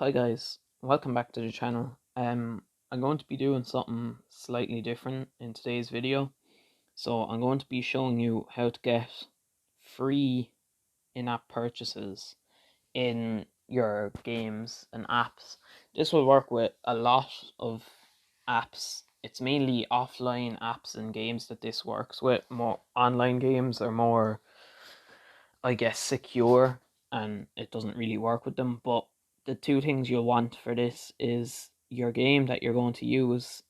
Hi guys, welcome back to the channel. I'm going to be doing something slightly different in today's video. So I'm going to be showing you how to get free in-app purchases in your games and apps. This will work with a lot of apps. It's mainly offline apps and games that this works with. More online games are more, I guess, secure and it doesn't really work with them. But the two things you'll want for this is your game that you're going to use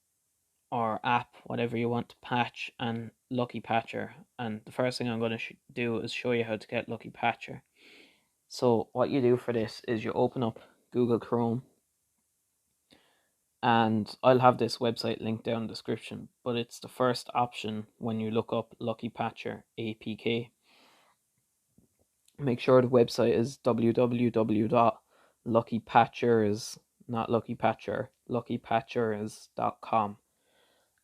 or app, whatever you want to patch, and Lucky Patcher. And the first thing I'm going to do is show you how to get Lucky Patcher. So what you do for this is you open up Google Chrome, and I'll have this website linked down in the description, but it's the first option when you look up Lucky Patcher APK. Make sure the website is www.luckypatchers, not Lucky Patcher, luckypatchers.com.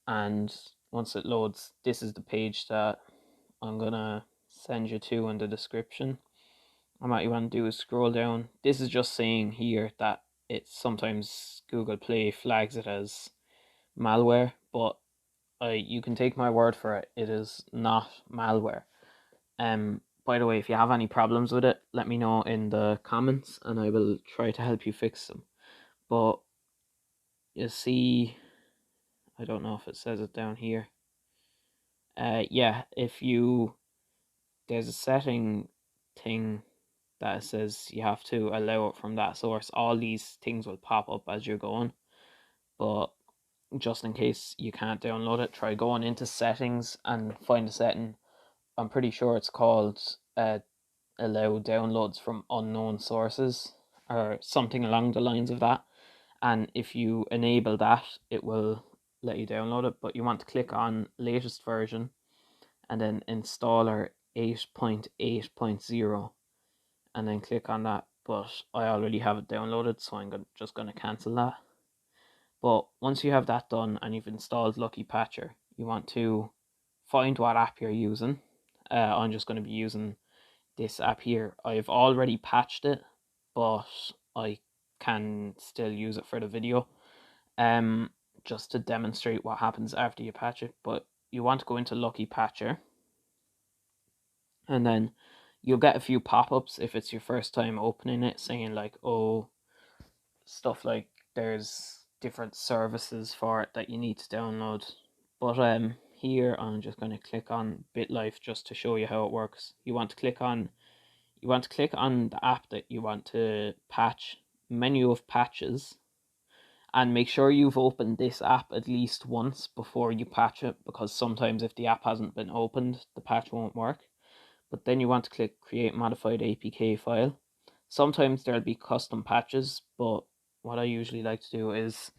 And once it loads, this is the page that I'm gonna send you to in the description. And what you want to do is scroll down. This is just saying here that it's sometimes Google Play flags it as malware, but you can take my word for it. It is not malware. By the way, if you have any problems with it, let me know in the comments and I will try to help you fix them. But you see, I don't know if it says it down here. Yeah, there's a setting thing that says you have to allow it from that source. All these things will pop up as you're going, but just in case you can't download it, try going into settings and find a setting. I'm pretty sure it's called allow downloads from unknown sources or something along the lines of that. And if you enable that, it will let you download it. But you want to click on latest version and then installer 8.8.0 and then click on that. But I already have it downloaded, so I'm just going to cancel that. But once you have that done and you've installed Lucky Patcher, you want to find what app you're using. I'm just going to be using this app here. I've already patched it, but I can still use it for the video. Just to demonstrate what happens after you patch it. But you want to go into Lucky Patcher, and then you'll get a few pop-ups if it's your first time opening it, saying like, oh, stuff like there's different services for it that you need to download. But here I'm just going to click on BitLife just to show you how it works. You want to click on the app that you want to patch, menu of patches, and make sure you've opened this app at least once before you patch it, because sometimes if the app hasn't been opened, the patch won't work. But then you want to click create modified APK file. Sometimes there'll be custom patches, but what I usually like to do is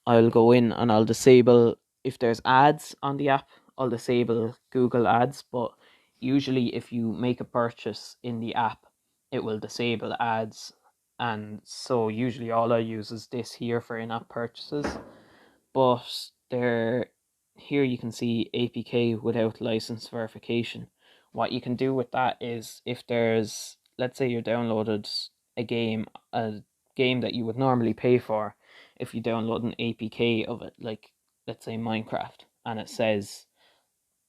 I'll go in and I'll disable, if there's ads on the app, I'll disable Google ads. But usually if you make a purchase in the app, it will disable ads. And so usually all I use is this here for in-app purchases. But here you can see APK without license verification. What you can do with that is, if there's, let's say you downloaded a game that you would normally pay for, if you download an APK of it, like let's say Minecraft, and it says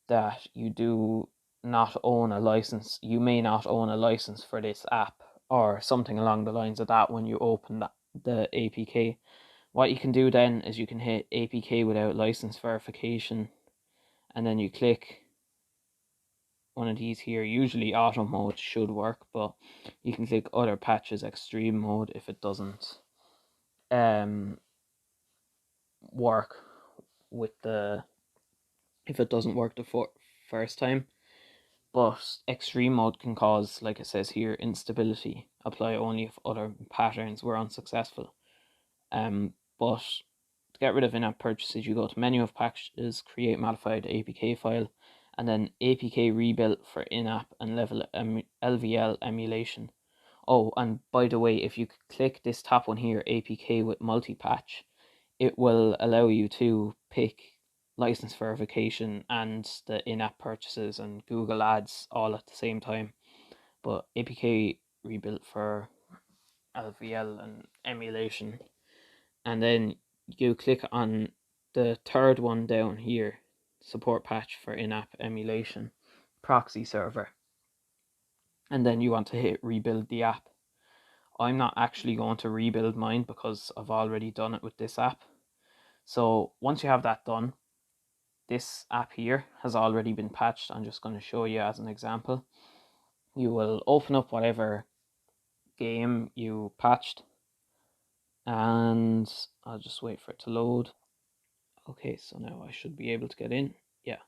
that you do not own a license, you may not own a license for this app, or something along the lines of that when you open the APK. What you can do then is you can hit APK without license verification, and then you click one of these here. Usually auto mode should work, but you can click other patches extreme mode if it doesn't work if it doesn't work the first time. But extreme mode can cause, like it says here, instability. Apply only if other patterns were unsuccessful. But to get rid of in-app purchases, you go to menu of packages, create modified APK file, and then APK rebuilt for in-app and LVL emulation. Oh, and by the way, if you click this top one here, APK with multi-patch, it will allow you to pick license verification and the in-app purchases and Google ads all at the same time. But APK rebuilt for LVL and emulation, and then you click on the third one down here, support patch for in-app emulation proxy server, and then you want to hit rebuild the app. I'm not actually going to rebuild mine because I've already done it with this app. So once you have that done, this app here has already been patched. I'm just going to show you as an example. You will open up whatever game you patched, and I'll just wait for it to load. Okay, so now I should be able to get in. Yeah,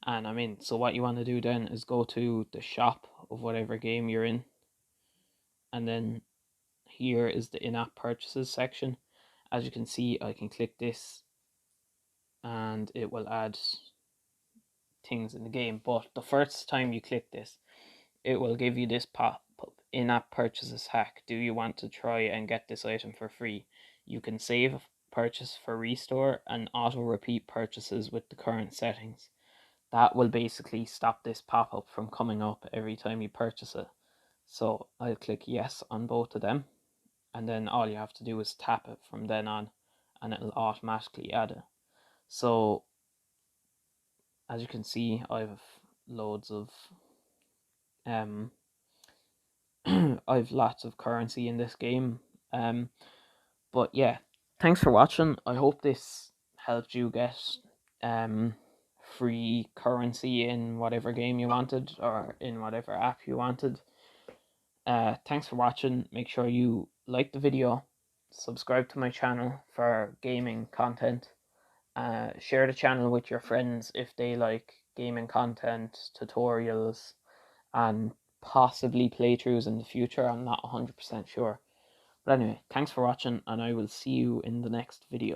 and I'm in. So what you want to do then is go to the shop of whatever game you're in, and then here is the in-app purchases section. As you can see, I can click this and it will add things in the game, but the first time you click this, it will give you this pop-up: in-app purchases hack. Do you want to try and get this item for free? You can save purchase for restore and auto repeat purchases with the current settings. That will basically stop this pop-up from coming up every time you purchase it. So I'll click yes on both of them, and then all you have to do is tap it from then on and it'll automatically add it. So as you can see, I have loads of I've lots of currency in this game. But yeah, thanks for watching. I hope this helped you get free currency in whatever game you wanted or in whatever app you wanted. Thanks for watching. Make sure you like the video, subscribe to my channel for gaming content. Share the channel with your friends if they like gaming content, tutorials, and possibly playthroughs in the future. I'm not 100% sure. But anyway, thanks for watching, and I will see you in the next video.